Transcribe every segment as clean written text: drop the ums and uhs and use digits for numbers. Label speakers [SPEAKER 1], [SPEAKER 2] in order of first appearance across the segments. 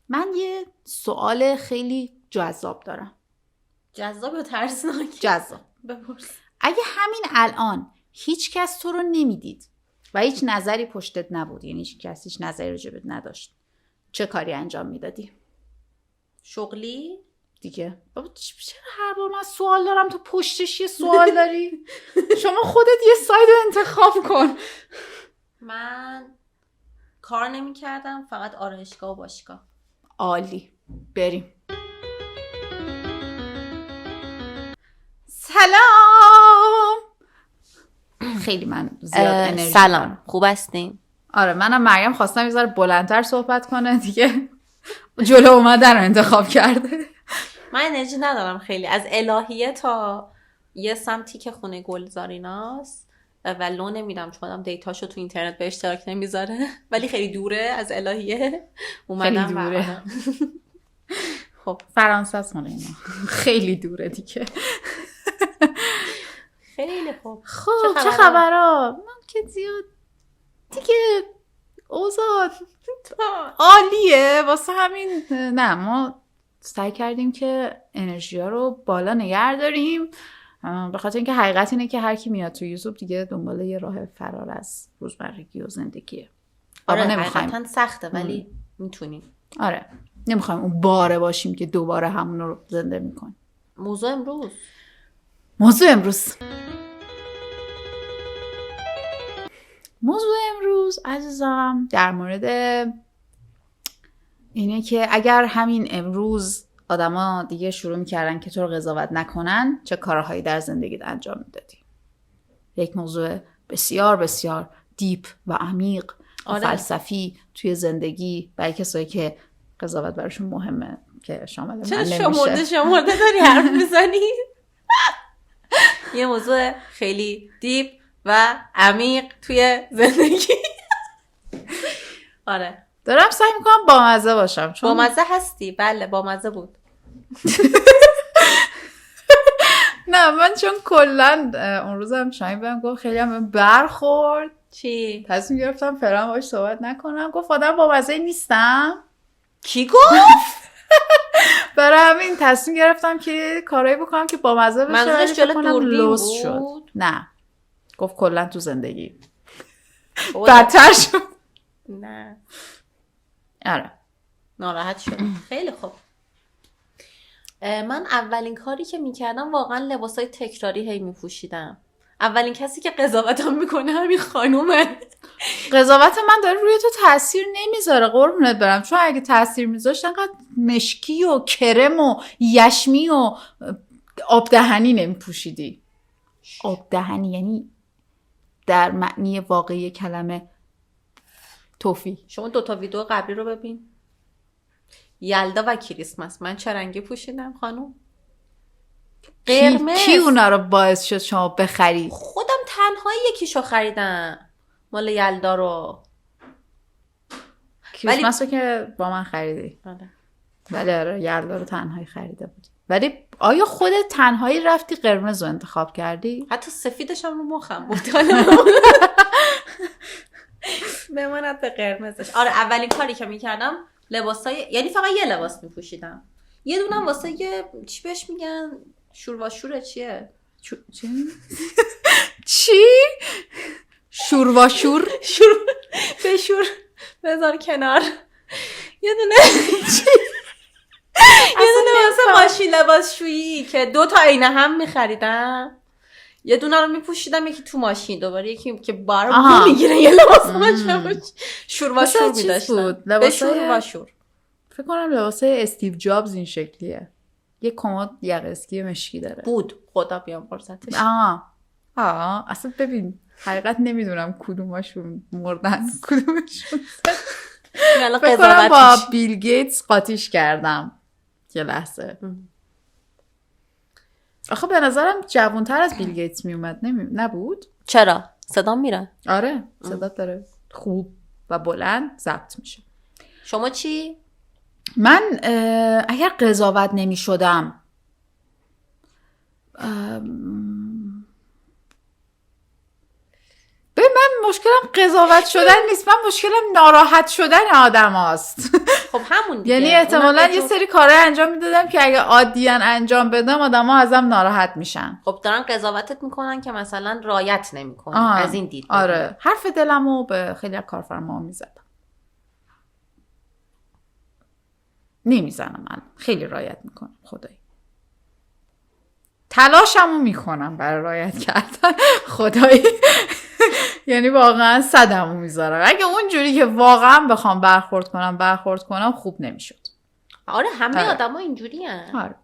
[SPEAKER 1] من یه سوال خیلی جذاب دارم.
[SPEAKER 2] جذاب یا ترسناک؟
[SPEAKER 1] جذاب.
[SPEAKER 2] بپرس.
[SPEAKER 1] اگه همین الان هیچ کس تو رو نمیدید و هیچ نظری پشتت نبود، یعنی هیچ کس هیچ نظری راجبت نداشت، چه کاری انجام میدادی؟
[SPEAKER 2] شغلی؟
[SPEAKER 1] دیگه بابا چرا هر بار من سوال دارم تو پشتش یه سوال داری؟ شما خودت یه ساید رو انتخاب کن.
[SPEAKER 2] من کار نمی کردم، فقط آرایشگاه و باشگاه.
[SPEAKER 1] عالی، بریم. سلام. خیلی من زیاد انرژی
[SPEAKER 2] سلام
[SPEAKER 1] دارم.
[SPEAKER 2] خوب هستین؟
[SPEAKER 1] آره منم مریم خواستم یه ذره بلندتر صحبت کنه دیگه جلو اومدن رو انتخاب کرده.
[SPEAKER 2] من انرژی ندارم خیلی، از الهیه تا یه سمتی که خونه گلزاریناست و لو نمیدم چون آدم دیتاشو تو اینترنت به اشتراک نمیذاره ولی خیلی دوره از الهیه اومدم.
[SPEAKER 1] خیلی دوره.
[SPEAKER 2] خب
[SPEAKER 1] فرانسه است مال اینا. خیلی دوره دیگه.
[SPEAKER 2] خیلی خوب.
[SPEAKER 1] خب چه خبرها؟ من که زیاد دیگه اوضاع عالیه، واسه همین نه ما سعی کردیم که انرژی ها رو بالا نگه داریم، به خاطر اینکه حقیقت اینه که هر کی میاد تو یوتیوب دیگه دنبال یه راه فرار از روزمرگی و زندگیه.
[SPEAKER 2] آره حقیقتا سخته ولی میتونیم.
[SPEAKER 1] آره نمیخوایم اون باره باشیم که دوباره همون رو زنده میکنیم.
[SPEAKER 2] موضوع
[SPEAKER 1] امروز عزیزم در مورد اینه که اگر همین امروز آدما دیگه شروع میکردن که تو رو قضاوت نکنن چه کارهایی در زندگیت انجام میدادی. یک موضوع بسیار بسیار دیپ و عمیق و فلسفی توی زندگی برای کسایی که قضاوت براشون مهمه که شامل من نمیشه.
[SPEAKER 2] شمرده داری حرف میزنی؟ یه موضوع خیلی دیپ و عمیق توی زندگی. آره
[SPEAKER 1] دارم سعی میکنم بامزه باشم چون
[SPEAKER 2] بامزه هستی. بله بامزه بود.
[SPEAKER 1] نه من چون کلا اون روزم شاید بهم گفت خیلی هم برخورد.
[SPEAKER 2] چی؟
[SPEAKER 1] تصمیم گرفتم فعلا باهاش صحبت نکنم. گفت آدم بامزه نیستم.
[SPEAKER 2] کی گفت؟
[SPEAKER 1] برای همین تصمیم گرفتم که کارایی بکنم که بامزه بشه.
[SPEAKER 2] منظورش جلو دوربین بود؟
[SPEAKER 1] نه گفت کلا تو زندگی بدتر شد.
[SPEAKER 2] نه
[SPEAKER 1] آره
[SPEAKER 2] ناراحت شد. خیلی خوب. من اولین کاری که میکردم واقعا لباسای تکراری هی میپوشیدم. اولین کسی که قضاوتم میکنه همین خانومه.
[SPEAKER 1] قضاوت من داره روی تو تاثیر نمیذاره قربونت برم، چون اگه تاثیر میذاشت انقدر مشکی و کرم و یشمی و آب دهنی نمیپوشیدی. آب دهنی یعنی در معنی واقعی کلمه توفی.
[SPEAKER 2] شما 2 ویدیو قبلی رو ببین. یلدا و کریسمس من چه رنگی پوشیدم خانوم؟ قرمز.
[SPEAKER 1] کی اونا رو باعث شد شما بخرید؟
[SPEAKER 2] خودم تنهایی یکیشو خریدم مال یلدا رو.
[SPEAKER 1] کریسمس رو که با من خریدی؟ بله آره یلدا رو تنهایی خریده بود. ولی آیا خودت تنهایی رفتی قرمز رو انتخاب کردی؟
[SPEAKER 2] حتی سفیدش هم رو مخم بود. بماند به قرمزش. آره اولین کاری که میکردم لباسای، یعنی فقط یه لباس میپوشیدم. یه دونم واسه یه چی بهش میگن شورواشوره چیه؟
[SPEAKER 1] چی؟ شورواشور؟
[SPEAKER 2] بشور بذار کنار. یه دونه واسه ماشین لباسشویی که 2 تا عین هم میخریدم. یه دونه رو میپوشیدم یکی تو ماشین، دوباره یکی که بارم میگیره یه لباس باشه. شورواشور میداشتم. شورواشور
[SPEAKER 1] فکر کنم لباسه استیو جابز این شکلیه. یه کمد یقه اسکی مشکی داره.
[SPEAKER 2] بود خدا بیامرزتش.
[SPEAKER 1] اصلا ببین حقیقت نمیدونم کدومشون مردن کدومشون فکر کنم با بیل گیتس قاطیش کردم یه لحظه. آخه به نظرم جوانتر از بیل گیتس میومد. نبود؟
[SPEAKER 2] چرا؟ صدا میره؟
[SPEAKER 1] آره صدا داره خوب و بلند ضبط میشه.
[SPEAKER 2] شما چی؟
[SPEAKER 1] من اگر قضاوت نمی شدم به من مشکلم قضاوت شدن نیست، من مشکلم ناراحت شدن آدم هاست.
[SPEAKER 2] خب همون دیگه.
[SPEAKER 1] یعنی احتمالاً یه سری کارهای انجام میدادم که اگه عادیاً انجام بدم آدم ها ازم ناراحت میشن.
[SPEAKER 2] خب دارن قضاوتت میکنن که مثلا رعایت نمیکنی. از این دید.
[SPEAKER 1] آره، حرف دلمو به خیلی از کارفرما میزدم. نمیزنم، من خیلی رعایت میکنم خدایی. تلاشمو میکنم برای رعایت کردن خدایی. یعنی واقعا صدمو میذارم. اگه اونجوری که واقعا بخوام برخورد کنم خوب نمیشد.
[SPEAKER 2] آره همه آدما اینجوری هن.
[SPEAKER 1] آره.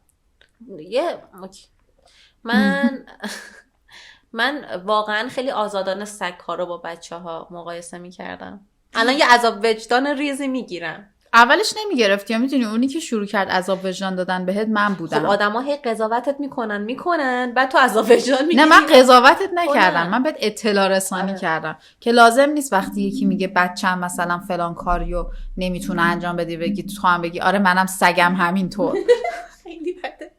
[SPEAKER 2] من واقعا خیلی آزادانه سگ‌ها رو با بچه‌ها مقایسه میکردم. الان یه عذاب وجدان ریزی میگیرم.
[SPEAKER 1] اولش نمیگرفتی، یا میدونی اونی که شروع کرد عذاب وجدان دادن بهت من بودم.
[SPEAKER 2] خب آدما هی قضاوتت میکنن بعد تو عذاب وجدان میگیری.
[SPEAKER 1] نه من قضاوتت نکردم، من بهت اطلاع رسانی کردم که لازم نیست وقتی یکی میگه بچه‌م مثلا فلان کاریو نمیتونه انجام بده بگی تو هم بگی آره منم سگم همینطور.
[SPEAKER 2] خیلی بده.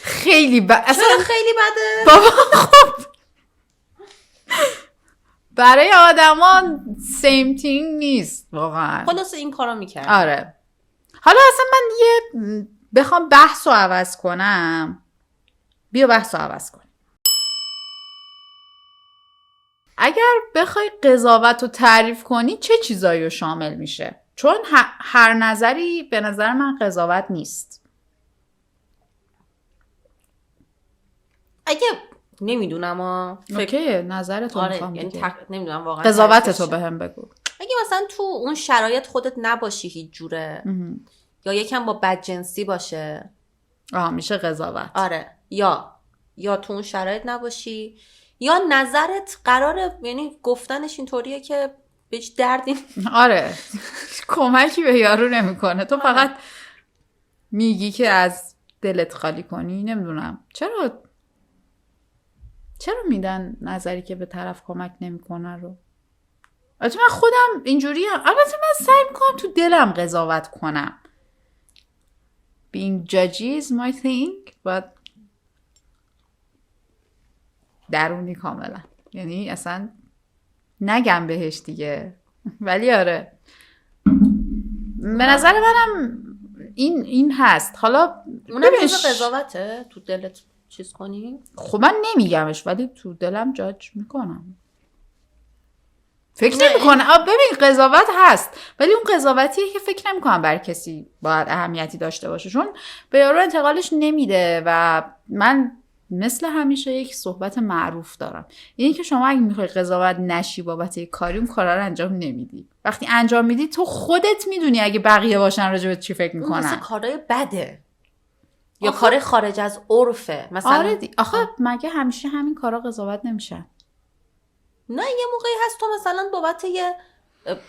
[SPEAKER 1] خیلی بده.
[SPEAKER 2] اصلا خیلی بده.
[SPEAKER 1] بابا خب برای آدما سیم تینگ نیست واقعا.
[SPEAKER 2] خلاص این کارو میکرد.
[SPEAKER 1] آره. حالا اصلا من یه بخوام بحثو عوض کنم، بیا بحثو عوض کنیم. اگر بخوای قضاوت رو تعریف کنی چه چیزایی رو شامل میشه؟ چون هر نظری به نظر من قضاوت نیست.
[SPEAKER 2] اگه نمیدونم
[SPEAKER 1] اوکی نظرتو
[SPEAKER 2] آره
[SPEAKER 1] میخوام
[SPEAKER 2] یعنی
[SPEAKER 1] دیگه.
[SPEAKER 2] نمیدونم واقعا
[SPEAKER 1] قضاوتتو بهم بگو.
[SPEAKER 2] اگه مثلا تو اون شرایط خودت نباشی هیچ جوره یا یکم با بدجنسی باشه
[SPEAKER 1] میشه قضاوت.
[SPEAKER 2] آره یا تو اون شرایط نباشی یا نظرت قراره یعنی گفتنش اینطوریه که به هیچ دردی
[SPEAKER 1] آره کمکی به یارو نمیکنه، تو فقط میگی که از دلت خالی کنی. نمیدونم چرا میدن نظری که به طرف کمک نمیکنه رو. البته من خودم اینجوری البته من سعی میکنم تو دلم قضاوت کنم. Being judgy is my thing but درونی کاملا، یعنی اصلا نگم بهش دیگه. ولی آره به نظر منم این هست. حالا
[SPEAKER 2] اونم جزء قضاوته تو دلت چیز کنی؟
[SPEAKER 1] خب من نمیگمش ولی تو دلم جاج میکنم، فکر نمیکنم. ببین قضاوت هست ولی اون قضاوتیه که فکر نمیکنم برای کسی باید اهمیتی داشته باشه، چون به یارو انتقالش نمیده. و من مثل همیشه یک صحبت معروف دارم، اینی که شما اگه میخوای قضاوت نشی بابت یک کاری اون کارا رو انجام نمیدی. وقتی انجام میدی تو خودت میدونی اگه بقیه باشن راجبت چی فکر میکنن.
[SPEAKER 2] اون مثل کارهای بده یا کار خارج از عرفه مثلا.
[SPEAKER 1] آره آخه مگه همیشه همین کارا قضاوت نمیشن؟
[SPEAKER 2] نه یه موقعی هست تو مثلا بابت یه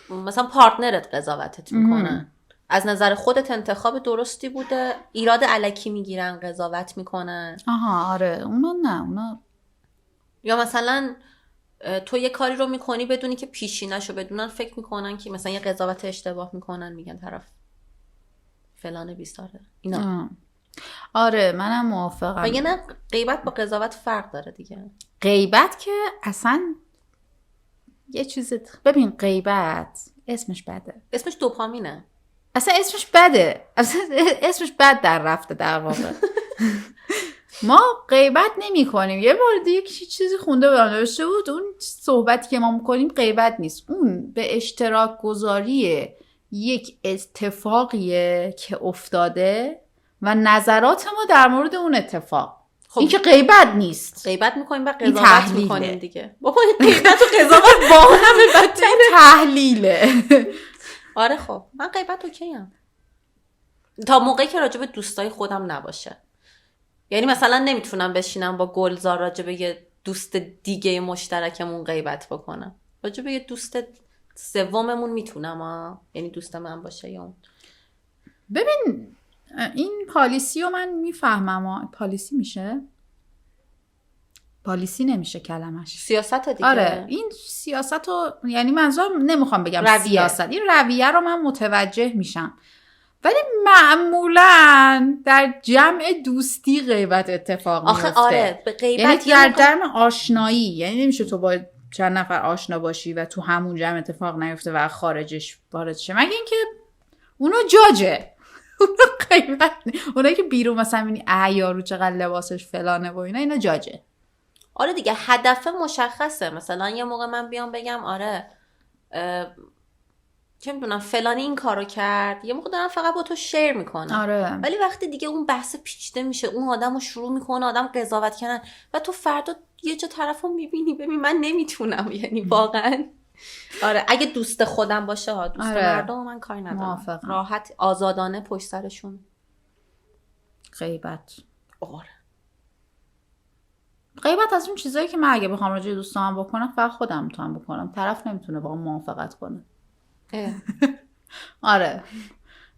[SPEAKER 2] مثلا پارتنرت قضاوتت میکنن، از نظر خودت انتخاب درستی بوده، ایراد الکی میگیرن قضاوت میکنن.
[SPEAKER 1] آره اونا
[SPEAKER 2] یا مثلا تو یه کاری رو میکنی بدونی که پیشینه‌شو بدونن، فکر میکنن که مثلا یه قضاوت اشتباه میکنن، میگن طرف فلان بیساره اینا.
[SPEAKER 1] آره منم موافقم.
[SPEAKER 2] و یه نه غیبت با قضاوت فرق داره دیگه.
[SPEAKER 1] غیبت که اصلا یه چیز، ببین غیبت اسمش بده،
[SPEAKER 2] اسمش دوپامینه،
[SPEAKER 1] اصلا اسمش بده، اصلا اسمش بد در رفته در واقع. ما غیبت نمی کنیم. یه بار دیگه چیزی خونده بودم نوشته بود اون صحبتی که ما میکنیم غیبت نیست، اون به اشتراک گذاری یک اتفاقیه که افتاده و نظرات ما در مورد اون اتفاق. خب این که غیبت نیست.
[SPEAKER 2] غیبت میکنیم و قضاوت میکنیم دیگه. بابا غیبت و قضاوت با هم بدتره.
[SPEAKER 1] تحلیله.
[SPEAKER 2] آره خب من غیبت اوکی ام تا موقعی که راجب دوستای خودم نباشه. یعنی مثلا نمیتونم بشینم با گلزار راجب یه دوست دیگه مشترکمون غیبت بکنم. راجب یه دوست سوممون میتونم یعنی دوست من باشه یا اون.
[SPEAKER 1] ببین این پالیسی رو من میفهمم. پالیسی میشه؟ پالیسی نمیشه کلمش.
[SPEAKER 2] سیاست دیگه.
[SPEAKER 1] آره این سیاست رو یعنی منظورم نمیخوام بگم سیاست، این رویه رو من متوجه میشم. ولی معمولا در جمع دوستی غیبت اتفاق میفته.
[SPEAKER 2] آخه آره به غیبت
[SPEAKER 1] یعنی در جمع آشنایی، یعنی نمیشه تو با چند نفر آشنا باشی و تو همون جمع اتفاق نیفته و خارجش وارد شه، مگه اینکه اونو جاجه اونو قیمت اونایی که بیرون مثلا میبینی یارو چقدر لباسش فلانه و اینا جاجه.
[SPEAKER 2] آره دیگه هدف مشخصه. مثلا یه موقع من بیام بگم آره چه میدونم فلانی این کارو کرد، یه موقع دارم فقط با تو شیر میکنم.
[SPEAKER 1] آره.
[SPEAKER 2] ولی وقتی دیگه اون بحث پیچیده میشه، اون آدمو شروع میکنه آدم قضاوت کردن و تو فردا یه جا طرفو میبینی ببین من نمیتونم، یعنی واقعا آره اگه دوست خودم باشه ها، دوست مردم من کاری ندارم،
[SPEAKER 1] موافقم.
[SPEAKER 2] راحت آزادانه پشت سرشون
[SPEAKER 1] غیبت.
[SPEAKER 2] آره
[SPEAKER 1] غیبت از اون چیزایی که من اگه بخوام راجع به دوستام بکنم فقط خودم میتونم بکنم، طرف نمیتونه با هم موافقت کنه. آره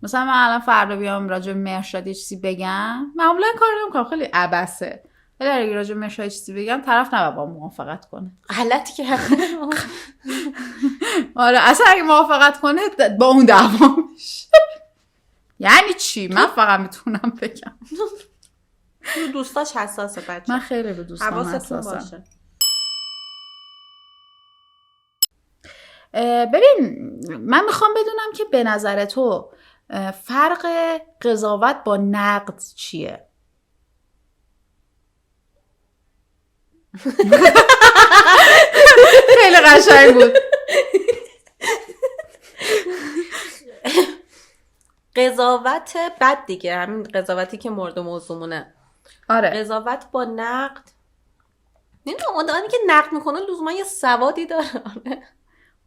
[SPEAKER 1] مثلا من الان فردا بیام راجع به مرشاد یه چیزی بگم، معمولا کار نمیکنم، خیلی عبثه، ولی اگه راجع به مرشاد یه چیزی بگم طرف نباید با هم موافقت کنه.
[SPEAKER 2] غلطی که
[SPEAKER 1] آره اصلا اگه موافقت کنه با اون دعوا میشه. یعنی چی؟ من فقط میتونم بگم
[SPEAKER 2] دوستاش حساسه بچه.
[SPEAKER 1] من خیلی به دوستام حساسم. ببین من میخوام بدونم که به نظر تو فرق قضاوت با نقد چیه؟ خیلی قشنگ بود.
[SPEAKER 2] قضاوت بد دیگه، همین قضاوتی که مورد موضوعمونه.
[SPEAKER 1] آره.
[SPEAKER 2] قضاوت با نقد، نمیدونم آدمی که نقد میکنه لزوما یه سوادی داره.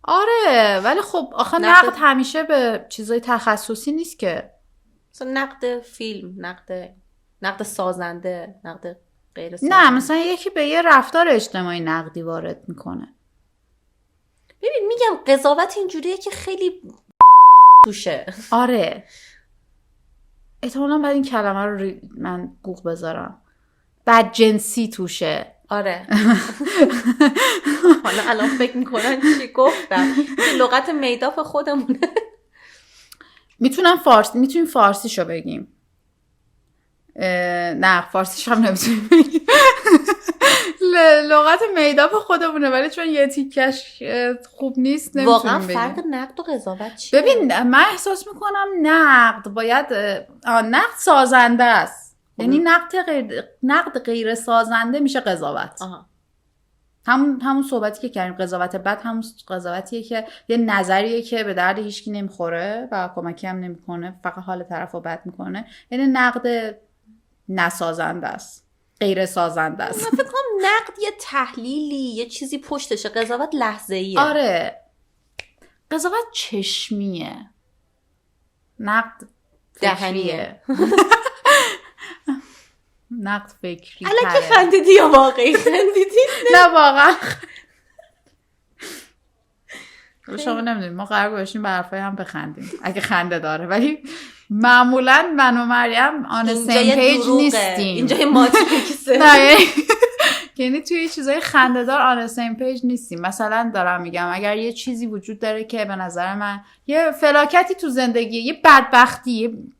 [SPEAKER 1] آره ولی خب آخه نقد همیشه به چیزای تخصصی نیست که.
[SPEAKER 2] مثلا نقد فیلم، نقد سازنده، نقد غیر سازنده.
[SPEAKER 1] نه مثلا یکی به یه رفتار اجتماعی نقدی وارد میکنه.
[SPEAKER 2] ببین میگم قضاوت اینجوریه که خیلی توشه.
[SPEAKER 1] آره احتمالاً بعد این کلمه رو من گوگ بذارم، بدجنسی توشه.
[SPEAKER 2] آره حالا الان فکر میکنن چی گفتم، لغت میداف خودمونه.
[SPEAKER 1] میتونیم فارسیشو بگیم. نه فارسیش هم نمیتونیم بگیم. لغت میداف خودمونه، ولی چون یه تیکش خوب نیست نمیتونیم
[SPEAKER 2] واقعا
[SPEAKER 1] بگیم.
[SPEAKER 2] فرق نقد و قضاوت چیه؟
[SPEAKER 1] ببین من احساس میکنم نقد باید نقد سازنده است، یعنی نقد غیر سازنده میشه قضاوت. همون صحبتی که کردیم، قضاوت بد همون قضاوتیه که یه نظریه که به درد هیچکی نمیخوره و کمکی هم نمیکنه، فقط حال طرفو بد میکنه، یعنی نقد نسازنده است، غیر سازنده است.
[SPEAKER 2] من فکر کنم نقد یه تحلیلی، یه چیزی پشتشه، قضاوت لحظه‌ایه.
[SPEAKER 1] آره قضاوت چشمیه، نقد فکریه. نقد فکری
[SPEAKER 2] الان که خندیدی یا واقعی خندیدی؟
[SPEAKER 1] نه واقعا شما نمیدونید ما قرار باشیم به حرفای هم بخندیم اگه خنده داره، ولی معمولا من و مریم آن سیم پیج نیستیم.
[SPEAKER 2] اینجا یه ماتریکسه.
[SPEAKER 1] یعنی توی چیزای خنده دار آن سیم پیج نیستیم. مثلا دارم میگم اگر یه چیزی وجود داره که به نظر من یه فلاکتی تو زندگی، یه بدبختی،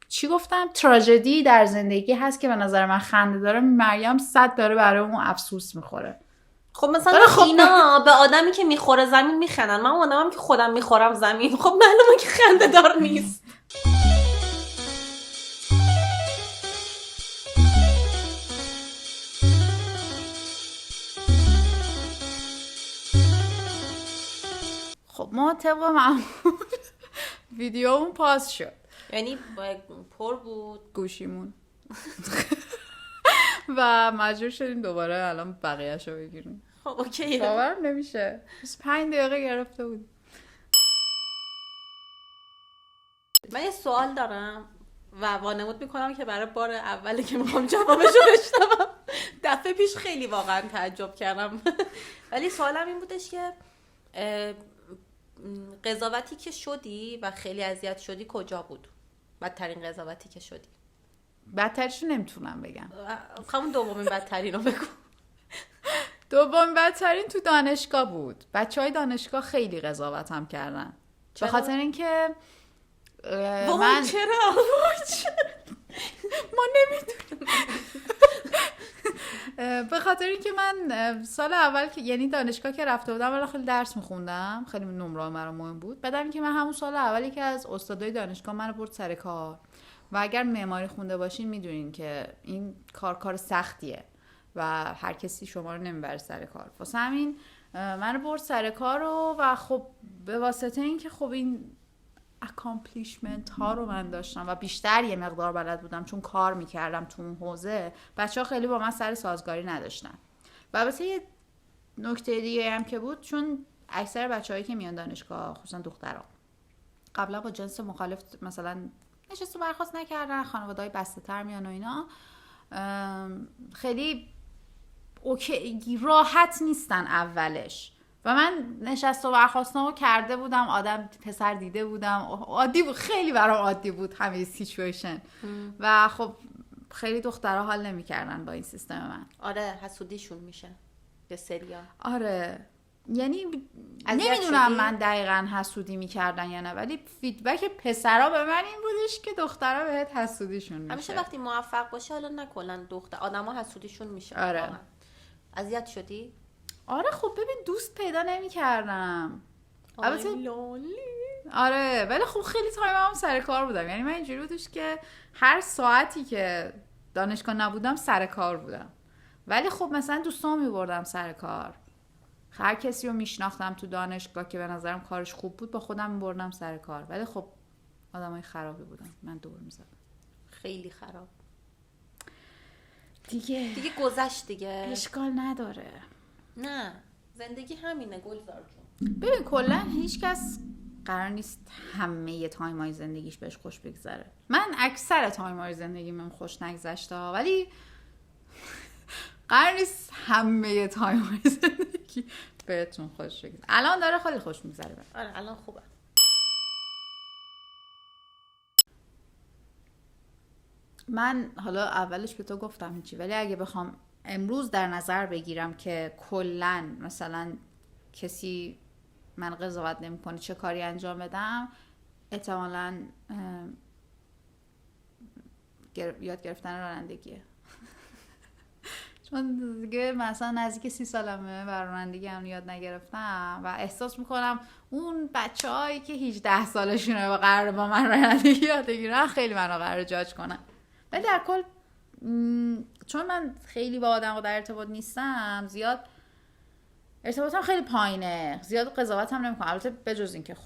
[SPEAKER 1] چی گفتم، تراژدی در زندگی هست که به نظر من خنده داره، مریم 100 داره برای اون افسوس میخوره.
[SPEAKER 2] خب مثلا اینا به آدمی که میخوره زمین میخندن، من آدمم که خودم میخورم زمین، خب معلومه که خنده دار نیست.
[SPEAKER 1] خب ما طبق معمول ویدیومون پاس شد،
[SPEAKER 2] یعنی پر بود
[SPEAKER 1] گوشیمون و مجبور شدیم دوباره الان بقیه‌شو بگیریم.
[SPEAKER 2] خب اوکی،
[SPEAKER 1] باورم نمیشه 5 دقیقه گرفته بود.
[SPEAKER 2] من یه سوال دارم و وانمود میکنم که برای بار اولی که میخوام جوابشو بشنوم. دفعه پیش خیلی واقعا تعجب کردم. ولی سوالم این بودش که قضاوتی که شدی و خیلی اذیت شدی کجا بود؟ بدترین قضاوتی که شدی؟
[SPEAKER 1] بدترشو نمیتونم بگم.
[SPEAKER 2] همون دومین بدترین رو بگو.
[SPEAKER 1] دومین بدترین تو دانشگاه بود. بچهای دانشگاه خیلی قضاوتم کردن. به خاطر اینکه من
[SPEAKER 2] چرا؟
[SPEAKER 1] ما نمیدونم. به خاطر اینکه من سال اول که یعنی دانشگاه که رفته بودم ولی خیلی درس میخوندم، خیلی نمره برام مهم بود. بعدم اینکه من همون سال اولی که از استادای دانشگاه منو برد سر کار و اگر معماری خونده باشین میدونین که این کار سختیه و هر کسی شما رو نمیبره سر کار. واسه همین منو برد سر کار و خب به واسطه اینکه خب این اکامپلیشمنت ها رو من داشتم و بیشتر یه مقدار بلد بودم چون کار میکردم تو اون حوزه، بچه ها خیلی با من سر سازگاری نداشتن. و البته یه نکته دیگه هم که بود، چون اکثر بچه هایی که میان دانشگاه خصوصا دخترها قبلا با جنس مخالف مثلا نشست و برخواست نکردن، خانواده های بسته تر میان و اینا، خیلی اوکی راحت نیستن اولش. و من نشست و برخواستنامو کرده بودم، آدم پسر دیده بودم، عادی بود، خیلی برام عادی بود همه سیچویشن. و خب خیلی دخترها حال نمی‌کردن با این سیستم من.
[SPEAKER 2] آره حسودیشون میشه به سریا.
[SPEAKER 1] آره یعنی نمیدونم من دقیقاً حسودی میکردن یا نه، ولی فیدبک پسرا به من این بودش که دخترها بهت حسودیشون میشه.
[SPEAKER 2] همیشه وقتی موفق باشه، حالا نه کلا دختر آدما حسودیشون میشه.
[SPEAKER 1] آره.
[SPEAKER 2] اذیت شدی؟
[SPEAKER 1] آره خب ببین دوست پیدا نمی‌کردم. البته آره ولی خب خیلی تایمم سر کار بودم. یعنی من اینجوری بودش که هر ساعتی که دانشگاه نبودم سر کار بودم. ولی خب مثلا دوستام می‌بردم سر کار. هر کسی رو میشناختم تو دانشگاه که به نظرم کارش خوب بود با خودم می‌بردم سر کار. ولی خب آدمای خرابی بودن. من دور می‌زدم.
[SPEAKER 2] خیلی خراب.
[SPEAKER 1] دیگه
[SPEAKER 2] گذشت دیگه.
[SPEAKER 1] اشکال نداره.
[SPEAKER 2] نه زندگی همینه گلزار جون.
[SPEAKER 1] ببین کلا هیچ کس قرار نیست همه تایم‌های زندگیش بهش خوش بگذره. من اکثر تایم‌های زندگیم خوش نگذشته ولی قرار نیست همه تایم‌های زندگی بهتون خوش بگذره. الان داره خیلی خوش میگذره.
[SPEAKER 2] آره الان خوبه.
[SPEAKER 1] من حالا اولش به تو گفتم هیچی، ولی اگه بخوام امروز در نظر بگیرم که کلن مثلا کسی من قضاوت نمی‌کنه چه کاری انجام بدم، احتمالاً یاد گرفتن رانندگیه. چون دیگه مثلا نزدیک 30 سالمه و رانندگی هم یاد نگرفتم و احساس میکنم اون بچه‌هایی که 18 سالشونه و قراره با من رانندگی یاد بگیرن خیلی منو قراره جاج کنن. ولی در کل چون من خیلی با آدم در ارتباط نیستم، زیاد ارتباطم خیلی پایینه، زیاد قضاوتم نمیکنم. البته بجز این که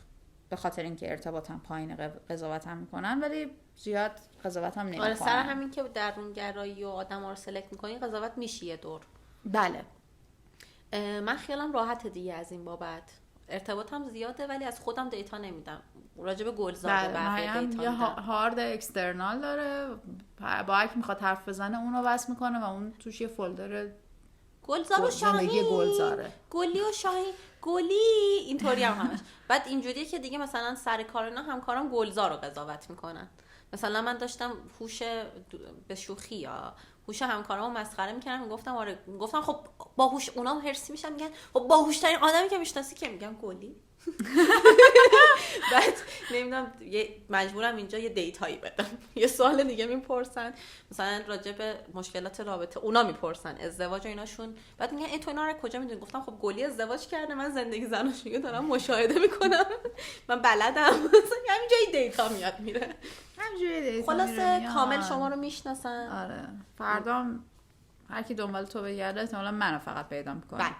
[SPEAKER 1] به خاطر اینکه ارتباطم پایینه قضاوتم میکنن، ولی زیاد قضاوتم نمیکنم.
[SPEAKER 2] آره سر همین که درونگرایی و آدم‌ها رو سلکت میکنی قضاوت میشی یه دور.
[SPEAKER 1] بله.
[SPEAKER 2] من خیالم راحته دیگه از این بابت. ارتباطم زیاده ولی از خودم دیتا نمیدم. راجب گلزار
[SPEAKER 1] بله.
[SPEAKER 2] بقیه دیتا
[SPEAKER 1] یه
[SPEAKER 2] میدم.
[SPEAKER 1] هارد اکسترنال داره، با هر کی میخواد حرف بزنه اونو وصل میکنه و اون توش یه فولدر
[SPEAKER 2] گلزار و شاهین،
[SPEAKER 1] گلزاره،
[SPEAKER 2] گلی و شاهین، گلی اینطوری هم همش. بعد اینجوریه که دیگه مثلا سر کار اینا همکارام گلزار رو قضاوت میکنن. مثلا من داشتم به شوخی یا هوش همکارامو مسخره میکردم، گفتم خب باهوش، اونام هرسی میشن میگن خب باهوشترین آدمی که میشناسی که، میگم گلی. بعد نمیدونم مجبورم اینجا یه دیتایی بدم، یه سوال دیگه میپرسن مثلا راجع به مشکلات رابطه، اونا میپرسن ازدواج و ایناشون، بعد میگن تو اینا رو کجا میدونی؟ گفتم خب گلی ازدواج کرده، من زندگی زناشویی دارم مشاهده میکنم، من بلدم. همینجا دیتا میاد میره،
[SPEAKER 1] همینجوری دیتا
[SPEAKER 2] خلاصه کامل شما رو میشناسن.
[SPEAKER 1] آره فردا هر کی دنبال تو بگرده احتمالاً منو فقط پیدا میکنه.
[SPEAKER 2] بله.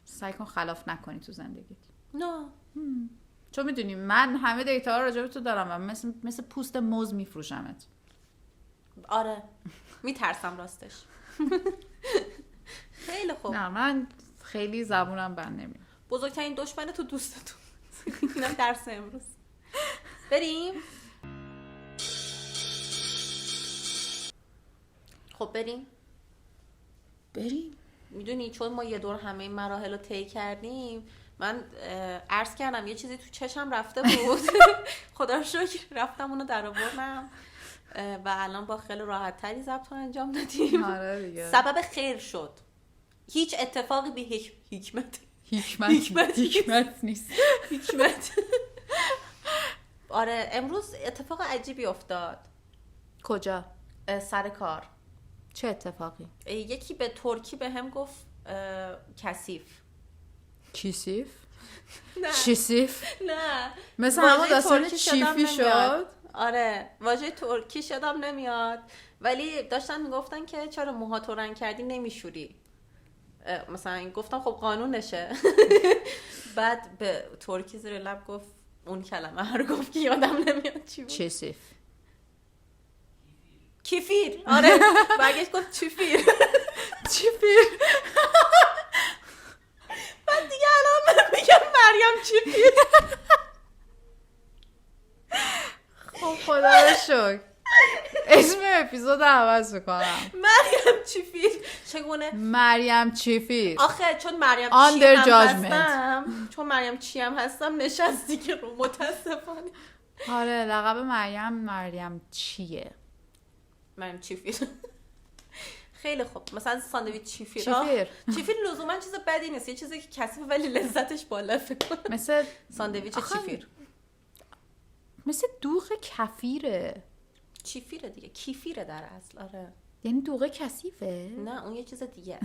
[SPEAKER 1] سعی کن خلاف نکنی تو زندگیت.
[SPEAKER 2] نه
[SPEAKER 1] چون میدونی من همه دیتا ها راجع به تو دارم و مثل پوست موز میفروشمت.
[SPEAKER 2] آره میترسم راستش. خیلی خوب.
[SPEAKER 1] نه من خیلی زبونم بند نمیاد.
[SPEAKER 2] بزرگترین دشمن تو دوستتون. اینم درس امروز. بریم. خب بریم. میدونی چون ما یه دور همه این مراحل رو طی کردیم، من عرض کردم یه چیزی تو چشم رفته بود. خدا رو شکر رفتم اونو در آوردم و الان با خیلی راحت تری ضبط رو انجام دادیم.
[SPEAKER 1] آره دیگه.
[SPEAKER 2] سبب خیر شد. هیچ اتفاقی بی حکمت
[SPEAKER 1] نیست.
[SPEAKER 2] حکمت. آره امروز اتفاق عجیبی افتاد.
[SPEAKER 1] کجا؟
[SPEAKER 2] سر کار.
[SPEAKER 1] چه اتفاقی؟
[SPEAKER 2] یکی به ترکی به هم گفت کثیف.
[SPEAKER 1] کیسیف؟
[SPEAKER 2] نه
[SPEAKER 1] چیسیف؟
[SPEAKER 2] نه
[SPEAKER 1] مثل
[SPEAKER 2] واژه
[SPEAKER 1] همون داستان
[SPEAKER 2] ترکیش
[SPEAKER 1] چیفی
[SPEAKER 2] یادم نمیاد.
[SPEAKER 1] شد.
[SPEAKER 2] آره واژه ترکیش یادم نمیاد، ولی داشتن میگفتن که چرا موها تو رنگ کردی نمیشوری. مثلا گفتم خب قانونشه. بعد به ترکی زیر لب گفت اون کلمه هر گفت که یادم نمیاد چی بود.
[SPEAKER 1] چیسیف.
[SPEAKER 2] کیفیر. آره برگشت گفت چیفیر.
[SPEAKER 1] چیفیر.
[SPEAKER 2] بعد دیگه الان میگم مریم چیفیر.
[SPEAKER 1] خب خدا رو شکر. اسم اپیزود عوض میکنم.
[SPEAKER 2] مریم چیفیر. چگونه؟
[SPEAKER 1] مریم چیفیر.
[SPEAKER 2] آخه چون مریم
[SPEAKER 1] Under
[SPEAKER 2] چی هم
[SPEAKER 1] judgment.
[SPEAKER 2] هستم، چون مریم چی هم هستم نشستی که رو متاسفانه.
[SPEAKER 1] آره لقب مریم چیه؟
[SPEAKER 2] مریم چیفیر. خیلی خوب. مثلا ساندویچ چیفیر.
[SPEAKER 1] چیفیر.
[SPEAKER 2] چیفیر لزوما چیز بدی نیست، یه چیزی که کثیفه ولی لذتش بالا فکر کنم.
[SPEAKER 1] مثل
[SPEAKER 2] ساندویچ چیفیر.
[SPEAKER 1] مثل دوغ کفیره.
[SPEAKER 2] چیفیره دیگه، کیفیره در اصل. آره
[SPEAKER 1] یعنی دوغ کثیفه؟
[SPEAKER 2] نه اون یه چیز دیگه.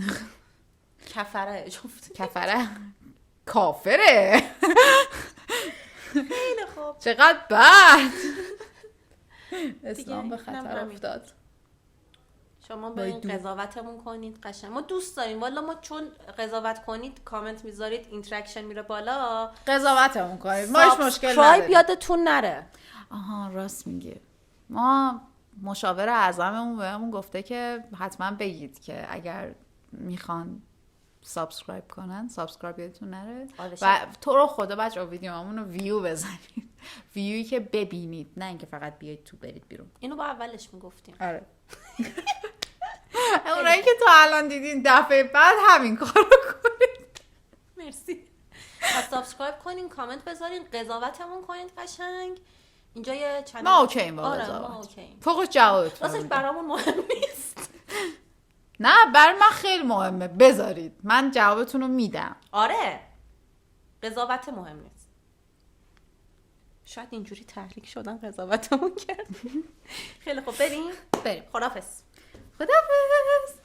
[SPEAKER 2] کفره جفت.
[SPEAKER 1] کفره کافره.
[SPEAKER 2] خیلی خوب.
[SPEAKER 1] چقدر بد. اسلام به
[SPEAKER 2] اینم
[SPEAKER 1] خطر
[SPEAKER 2] همین.
[SPEAKER 1] افتاد.
[SPEAKER 2] شما برین قضاوتمون کنید قشنگ. ما دوست داریم والا، ما چون قضاوت کنید کامنت میذارید اینتراکشن میره بالا.
[SPEAKER 1] قضاوتمون کنید ما هیچ مشکل
[SPEAKER 2] سابسکرایب
[SPEAKER 1] نداریم.
[SPEAKER 2] یادتون نره.
[SPEAKER 1] آها راست میگه. ما مشاور اعظممون بهمون گفته که حتما بگید که اگر میخوان سابسکرایب کنن سابسکرایب یادتون نره. و تو رو خدا بچه‌ها ویدیومون رو ویو بزنید. ویویی که ببینید نه اینکه فقط بیاید تو برید بیرون.
[SPEAKER 2] اینو با اولش میگفتیم.
[SPEAKER 1] آره. اونایی که تا الان دیدین دفعه بعد همین کارو کنید.
[SPEAKER 2] مرسی. پس سابسکرایب کنین، کامنت بذارین، قضاوتمون کنین قشنگ. اینجا یه چنل
[SPEAKER 1] ما اوکییم با
[SPEAKER 2] آره
[SPEAKER 1] قضاوت.
[SPEAKER 2] ما اوکییم.
[SPEAKER 1] فوقش جوابتون
[SPEAKER 2] راستش برامون مهم نیست.
[SPEAKER 1] نه برای من خیلی مهمه، بذارید من جوابتون رو میدم.
[SPEAKER 2] آره قضاوت مهم نیست. شاید اینجوری تحریک شدن قضاوتمون کرد. خیلی خب بریم
[SPEAKER 1] بریم.
[SPEAKER 2] خداحافظ.
[SPEAKER 1] خداحافظ.